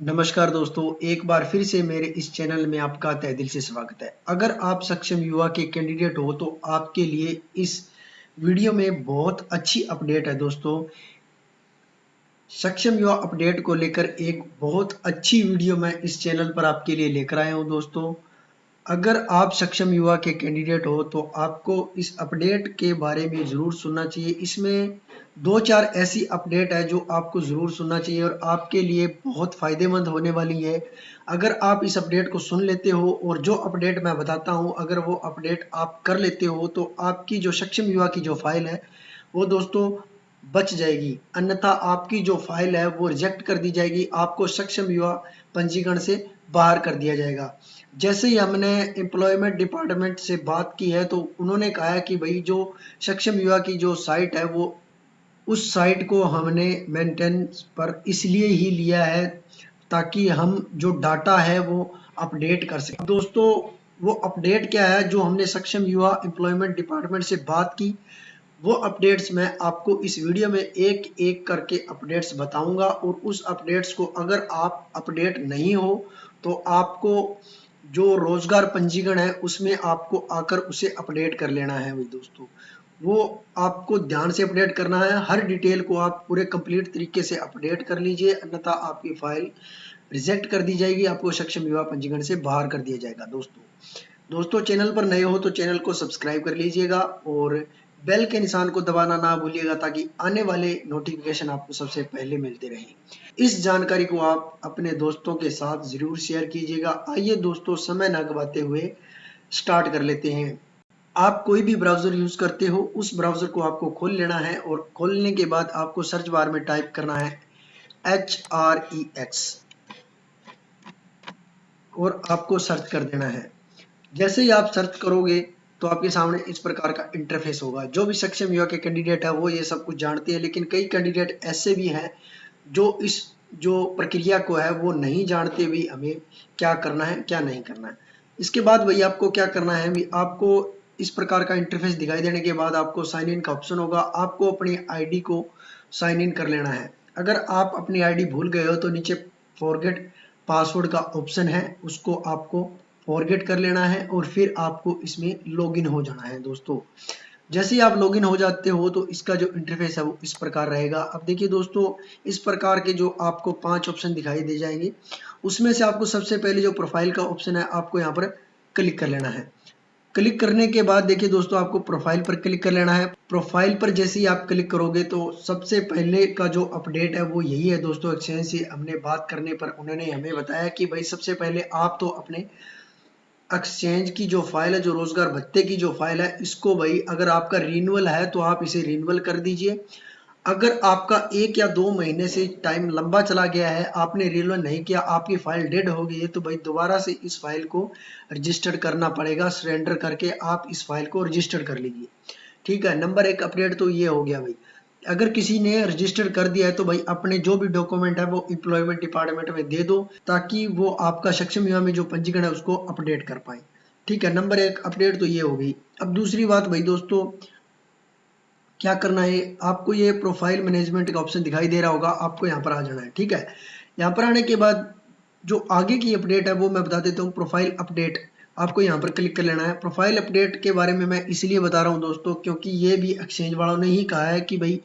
नमस्कार दोस्तों, एक बार फिर से मेरे इस चैनल में आपका तहे दिल से स्वागत है। अगर आप सक्षम युवा के कैंडिडेट हो तो आपके लिए इस वीडियो में बहुत अच्छी अपडेट है दोस्तों। सक्षम युवा अपडेट को लेकर एक बहुत अच्छी वीडियो मैं इस चैनल पर आपके लिए लेकर आया हूं दोस्तों। अगर आप सक्षम युवा के कैंडिडेट हो तो आपको इस अपडेट के बारे में ज़रूर सुनना चाहिए। इसमें 2-4 ऐसी अपडेट है जो आपको ज़रूर सुनना चाहिए और आपके लिए बहुत फ़ायदेमंद होने वाली है। अगर आप इस अपडेट को सुन लेते हो और जो अपडेट मैं बताता हूँ अगर वो अपडेट आप कर लेते हो तो आपकी जो सक्षम युवा की जो फाइल है वो दोस्तों बच जाएगी, अन्यथा आपकी जो फाइल है वो रिजेक्ट कर दी जाएगी, आपको सक्षम युवा पंजीकरण से बाहर कर दिया जाएगा। जैसे ही हमने एम्प्लॉयमेंट डिपार्टमेंट से बात की है तो उन्होंने कहा है कि भाई जो सक्षम युवा की जो साइट है वो उस साइट को हमने मेंटेनेंस पर इसलिए ही लिया है ताकि हम जो डाटा है वो अपडेट कर सकें। दोस्तों वो अपडेट क्या है जो हमने सक्षम युवा एम्प्लॉयमेंट डिपार्टमेंट से बात की, वो अपडेट्स मैं आपको इस वीडियो में एक एक करके अपडेट्स बताऊंगा और उस अपडेट्स को अगर आप अपडेट नहीं हो तो आपको जो रोजगार पंजीकरण है उसमें आपको आकर उसे अपडेट कर लेना है। भाई दोस्तों वो आपको ध्यान से अपडेट करना है, हर डिटेल को आप पूरे कंप्लीट तरीके से अपडेट कर लीजिए, अन्यथा आपकी फाइल रिजेक्ट कर दी जाएगी, आपको सक्षम युवा पंजीकरण से बाहर कर दिया जाएगा। दोस्तों चैनल पर नए हो तो चैनल को सब्सक्राइब कर लीजिएगा और बेल के निशान को दबाना ना भूलिएगा ताकि आने वाले नोटिफिकेशन आपको सबसे पहले मिलते रहें। इस जानकारी को आप अपने दोस्तों के साथ जरूर शेयर कीजिएगा। आइए दोस्तों समय ना गवाते हुए स्टार्ट कर लेते हैं। आप कोई भी ब्राउजर यूज करते हो उस ब्राउजर को आपको खोल लेना है और खोलने के बाद आपको सर्च बार में टाइप करना है HREX और आपको सर्च कर देना है। जैसे ही आप सर्च करोगे तो आपके सामने इस प्रकार का इंटरफेस होगा। जो भी सक्षम युवा के कैंडिडेट है वो ये सब कुछ जानते हैं, लेकिन कई कैंडिडेट ऐसे भी हैं जो इस जो प्रक्रिया को है वो नहीं जानते भी हमें क्या करना है क्या नहीं करना है। इसके बाद भाई आपको क्या करना है, भी आपको इस प्रकार का इंटरफेस दिखाई देने के बाद आपको साइन इन का ऑप्शन होगा, आपको अपनी आईडी को साइन इन कर लेना है। अगर आप अपनी आईडी भूल गए हो तो नीचे फॉरगेट पासवर्ड का ऑप्शन है, उसको आपको फॉरगेट कर लेना है और फिर आपको इसमें लॉगिन हो जाना है। दोस्तों जैसे ही आप लॉगिन हो जाते हो तो इसका जो इंटरफेस है वो इस प्रकार रहेगा। अब देखिए दोस्तों इस प्रकार के जो आपको 5 ऑप्शन दिखाई दे जाएंगे, उसमें से आपको सबसे पहले जो प्रोफाइल का ऑप्शन है आपको यहाँ पर क्लिक कर लेना है। क्लिक करने के बाद देखिए दोस्तों आपको प्रोफाइल पर क्लिक कर लेना है। प्रोफाइल पर जैसे ही आप क्लिक करोगे तो सबसे पहले का जो अपडेट है वो यही है दोस्तों। एक्सचेंज से हमने बात करने पर उन्होंने हमें बताया कि भाई सबसे पहले आप तो अपने एक्सचेंज की जो फाइल है, जो रोजगार भत्ते की जो फाइल है, इसको भाई अगर आपका रिन्यूअल है तो आप इसे रिन्यूअल कर दीजिए। अगर आपका 1 या 2 महीने से टाइम लंबा चला गया है, आपने रिन्यूअल नहीं किया, आपकी फाइल डेड हो गई है, तो भाई दोबारा से इस फाइल को रजिस्टर करना पड़ेगा। सरेंडर करके आप इस फाइल को रजिस्टर कर लीजिए। ठीक है, नंबर 1 अपडेट तो ये हो गया भाई। अगर किसी ने रजिस्टर कर दिया है तो भाई अपने जो भी डॉक्यूमेंट है वो एम्प्लॉयमेंट डिपार्टमेंट में दे दो ताकि वो आपका सक्षम युवा में जो पंजीकरण है उसको अपडेट कर पाए। ठीक है, नंबर 1 अपडेट तो ये हो गई। अब दूसरी बात भाई दोस्तों क्या करना है, आपको ये प्रोफाइल मैनेजमेंट का ऑप्शन दिखाई दे रहा होगा, आपको यहाँ पर आ जाना है। ठीक है, यहाँ पर आने के बाद जो आगे की अपडेट है वो मैं बता देता हूँ। प्रोफाइल अपडेट आपको यहाँ पर क्लिक कर लेना है। प्रोफाइल अपडेट के बारे में मैं इसलिए बता रहा हूँ दोस्तों क्योंकि ये भी एक्सचेंज वालों ने ही कहा है कि भाई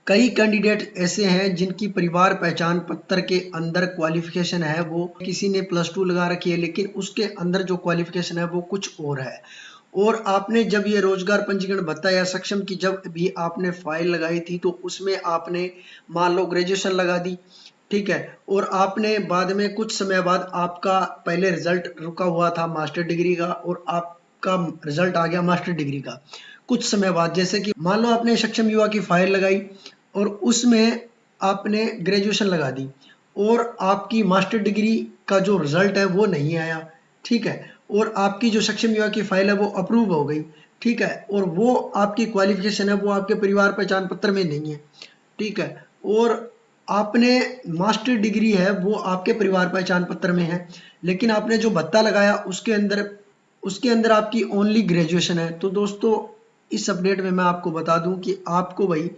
कई कैंडिडेट ऐसे हैं जिनकी परिवार पहचान पत्र के अंदर क्वालिफिकेशन है वो किसी ने +2 लगा रखी है, लेकिन उसके अंदर जो क्वालिफिकेशन है वो कुछ और है। और आपने जब ये रोजगार पंजीकरण भत्ता या सक्षम की जब भी आपने फाइल लगाई थी तो उसमें आपने मान लो ग्रेजुएशन लगा दी। ठीक है, और आपने बाद में कुछ समय बाद आपका पहले रिजल्ट रुका हुआ था मास्टर डिग्री का और आपका रिजल्ट आ गया मास्टर डिग्री का कुछ समय बाद। जैसे कि मान लो आपने सक्षम युवा की फाइल लगाई और उसमें आपने ग्रेजुएशन लगा दी और आपकी मास्टर डिग्री का जो रिजल्ट है वो नहीं आया। ठीक है, और आपकी जो सक्षम युवा की फाइल है वो अप्रूव हो गई। ठीक है, और वो आपकी क्वालिफिकेशन है वो आपके परिवार पहचान पत्र में नहीं है। ठीक है, और आपने मास्टर डिग्री है वो आपके परिवार पहचान पत्र में है, लेकिन आपने जो भत्ता लगाया उसके अंदर आपकी ओनली ग्रेजुएशन है। तो दोस्तों इस अपडेट में मैं आपको बता दूं कि आपको भाई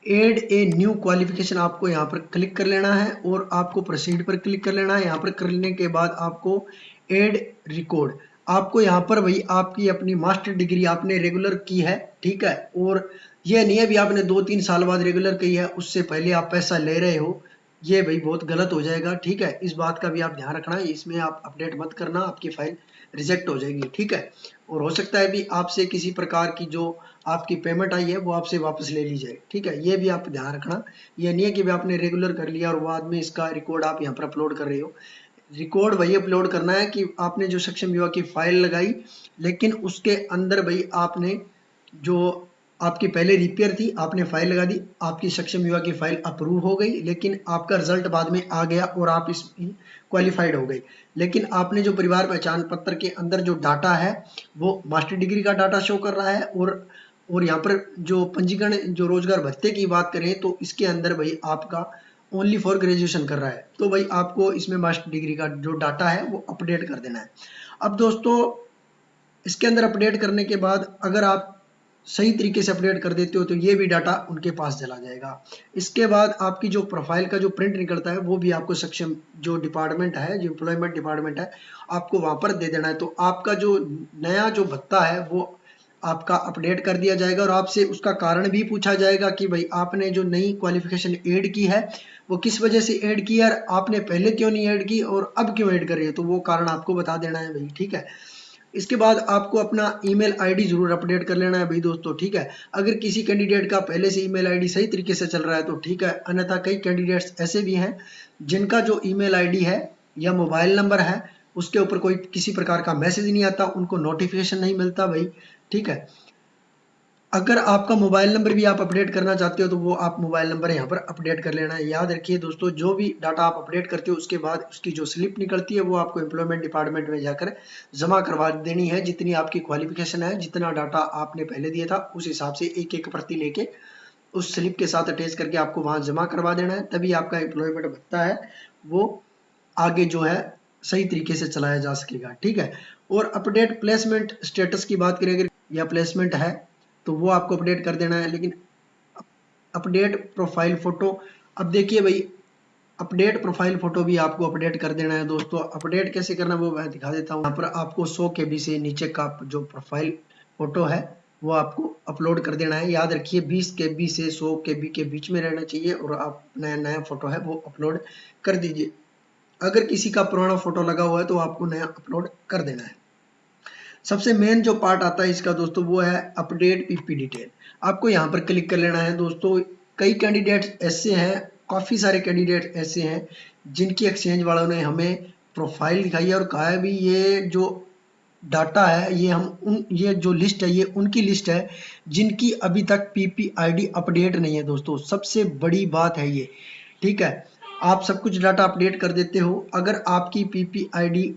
एड ए न्यू क्वालिफिकेशन आपको यहाँ पर क्लिक कर लेना है और आपको प्रोसीड पर क्लिक कर लेना है। यहाँ पर करने के बाद आपको एड रिकॉर्ड, आपको यहाँ पर भाई आपकी अपनी मास्टर डिग्री आपने रेगुलर की है, ठीक है, और ये नहीं है भी आपने 2-3 साल बाद रेगुलर की है उससे पहले आप पैसा ले रहे हो, ये भाई बहुत गलत हो जाएगा, ठीक है। इस बात का भी आप ध्यान रखना, इसमें आप अपडेट मत करना, आपकी फाइल रिजेक्ट हो जाएगी, ठीक है। और हो सकता है भी आपसे किसी प्रकार की जो आपकी पेमेंट आई है वो आपसे वापस ले ली जाए, ठीक है। ये भी आप ध्यान रखना, ये नहीं है कि भी आपने रेगुलर कर लिया और बाद में इसका रिकॉर्ड आप यहाँ पर अपलोड कर रहे हो। रिकॉर्ड वही अपलोड करना है कि आपने जो सक्षम युवा की फाइल लगाई, लेकिन उसके अंदर भाई आपने जो आपकी पहले रिपेयर थी आपने फाइल लगा दी, आपकी सक्षम युवा की फाइल अप्रूव हो गई, लेकिन आपका रिजल्ट बाद में आ गया और आप इसमें क्वालिफाइड हो गई, लेकिन आपने जो परिवार पहचान पत्र के अंदर जो डाटा है वो मास्टर डिग्री का डाटा शो कर रहा है, और यहाँ पर जो पंजीकरण जो रोजगार भत्ते की बात करें तो इसके अंदर भाई आपका ओनली फॉर ग्रेजुएशन कर रहा है, तो भाई आपको इसमें मास्टर डिग्री का जो डाटा है वो अपडेट कर देना है। अब दोस्तों इसके अंदर अपडेट करने के बाद अगर आप सही तरीके से अपडेट कर देते हो तो ये भी डाटा उनके पास चला जाएगा। इसके बाद आपकी जो प्रोफाइल का जो प्रिंट निकलता है वो भी आपको सक्षम जो डिपार्टमेंट है, जो एम्प्लॉयमेंट डिपार्टमेंट है, आपको वहां पर दे देना है। तो आपका जो नया जो भत्ता है वो आपका अपडेट कर दिया जाएगा और आपसे उसका कारण भी पूछा जाएगा कि भाई आपने जो नई क्वालिफिकेशन ऐड की है वो किस वजह से ऐड की है, और आपने पहले क्यों नहीं ऐड की और अब क्यों ऐड कर रही है, तो वो कारण आपको बता देना है भाई, ठीक है। इसके बाद आपको अपना ईमेल आईडी जरूर अपडेट कर लेना है भाई दोस्तों, ठीक है। अगर किसी कैंडिडेट का पहले से ईमेल आईडी सही तरीके से चल रहा है तो ठीक है, अन्यथा कई कैंडिडेट्स ऐसे भी हैं जिनका जो ईमेल आईडी है या मोबाइल नंबर है उसके ऊपर कोई किसी प्रकार का मैसेज नहीं आता, उनको नोटिफिकेशन नहीं मिलता भाई, ठीक है। अगर आपका मोबाइल नंबर भी आप अपडेट करना चाहते हो तो वो आप मोबाइल नंबर यहाँ पर अपडेट कर लेना है। याद रखिए दोस्तों, जो भी डाटा आप अपडेट करते हो उसके बाद उसकी जो स्लिप निकलती है वो आपको एम्प्लॉयमेंट डिपार्टमेंट में जाकर जमा करवा देनी है। जितनी आपकी क्वालिफिकेशन है, जितना डाटा आपने पहले दिया था उस हिसाब से एक एक प्रति लेके उस स्लिप के साथ अटैच करके आपको वहां जमा करवा देना है, तभी आपका एम्प्लॉयमेंट भत्ता है वो आगे जो है सही तरीके से चलाया जा सकेगा, ठीक है। और अपडेट प्लेसमेंट स्टेटस की बात करें अगर या प्लेसमेंट है तो वो आपको अपडेट कर देना है। लेकिन अपडेट प्रोफाइल फोटो, अब देखिए भाई अपडेट प्रोफाइल फोटो भी आपको अपडेट कर देना है दोस्तों। अपडेट कैसे करना वो मैं दिखा देता हूँ। यहाँ पर आपको 100 KB से नीचे का जो प्रोफाइल फोटो है वो आपको अपलोड कर देना है। याद रखिए 20 KB से 100 KB के बीच में रहना चाहिए और आप नया नया फोटो है वो अपलोड कर दीजिए। अगर किसी का पुराना फोटो लगा हुआ है तो आपको नया अपलोड कर देना है। सबसे मेन जो पार्ट आता है इसका दोस्तों वो है अपडेट पीपी डिटेल, आपको यहाँ पर क्लिक कर लेना है दोस्तों। कई कैंडिडेट ऐसे हैं, काफी सारे कैंडिडेट ऐसे हैं जिनकी एक्सचेंज वालों ने हमें प्रोफाइल दिखाई है और कहा है भी ये जो डाटा है ये हम उन ये जो लिस्ट है ये उनकी लिस्ट है जिनकी अभी तक पीपीआईडी अपडेट नहीं है दोस्तों। सबसे बड़ी बात है ये, ठीक है। आप सब कुछ डाटा अपडेट कर देते हो, अगर आपकी पीपीआईडी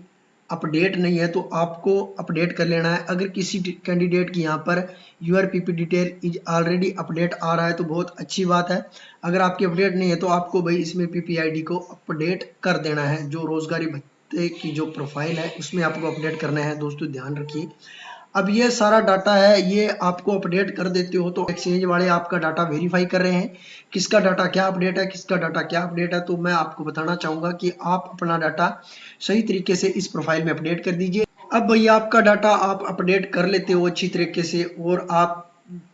अपडेट नहीं है तो आपको अपडेट कर लेना है। अगर किसी कैंडिडेट की यहाँ पर UR PP detail is already update आ रहा है तो बहुत अच्छी बात है। अगर आपकी अपडेट नहीं है तो आपको भाई इसमें पीपीआईडी को अपडेट कर देना है। जो रोजगारी भत्ते की जो प्रोफाइल है उसमें आपको अपडेट करना है दोस्तों, ध्यान रखिए। अब ये सारा डाटा है ये आपको अपडेट कर देते हो तो एक्सचेंज वाले आपका डाटा वेरीफाई कर रहे हैं किसका डाटा क्या अपडेट है, किसका डाटा क्या अपडेट है। तो मैं आपको बताना चाहूंगा कि आप अपना डाटा सही तरीके से इस प्रोफाइल में अपडेट कर दीजिए। अब भैया आपका डाटा आप अपडेट कर लेते हो अच्छी तरीके से और आप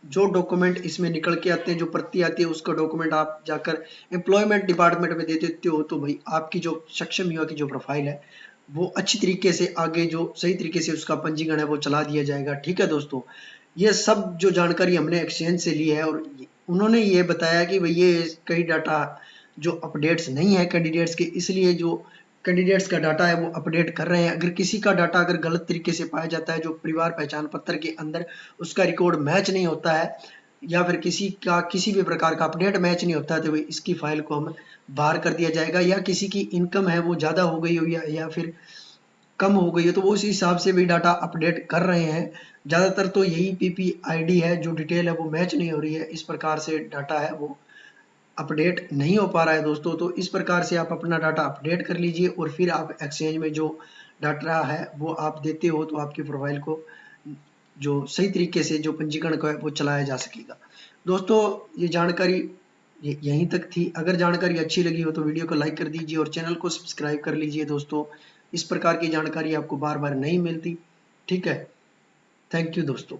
जो डॉक्यूमेंट इसमें निकल के आते हैं, जो प्रति आती है उसका डॉक्यूमेंट आप जाकर एम्प्लॉयमेंट डिपार्टमेंट में दे देते हो तो भाई आपकी जो सक्षम युवा की जो प्रोफाइल है वो अच्छी तरीके से आगे जो सही तरीके से उसका पंजीकरण है वो चला दिया जाएगा, ठीक है दोस्तों। ये सब जो जानकारी हमने एक्सचेंज से ली है और उन्होंने ये बताया कि भाई ये कई डाटा जो अपडेट्स नहीं है कैंडिडेट्स के, इसलिए जो कैंडिडेट्स का डाटा है वो अपडेट कर रहे हैं। अगर किसी का डाटा अगर गलत तरीके से पाया जाता है, जो परिवार पहचान पत्र के अंदर उसका रिकॉर्ड मैच नहीं होता है या फिर किसी का किसी भी प्रकार का अपडेट मैच नहीं होता है तो इसकी फाइल को हम बाहर कर दिया जाएगा। या किसी की इनकम है वो ज़्यादा हो गई हो या फिर कम हो गई है तो वो उस हिसाब से भी डाटा अपडेट कर रहे हैं। ज़्यादातर तो यही पीपीआईडी है जो डिटेल है वो मैच नहीं हो रही है, इस प्रकार से डाटा है वो अपडेट नहीं हो पा रहा है दोस्तों। तो इस प्रकार से आप अपना डाटा अपडेट कर लीजिए और फिर आप एक्सचेंज में जो डाटा है वो आप देते हो तो आपकी प्रोफाइल को जो सही तरीके से जो पंजीकरण का है वो चलाया जा सकेगा। दोस्तों ये जानकारी यहीं तक थी। अगर जानकारी अच्छी लगी हो तो वीडियो को लाइक कर दीजिए और चैनल को सब्सक्राइब कर लीजिए दोस्तों। इस प्रकार की जानकारी आपको बार बार नहीं मिलती। ठीक है, थैंक यू दोस्तों।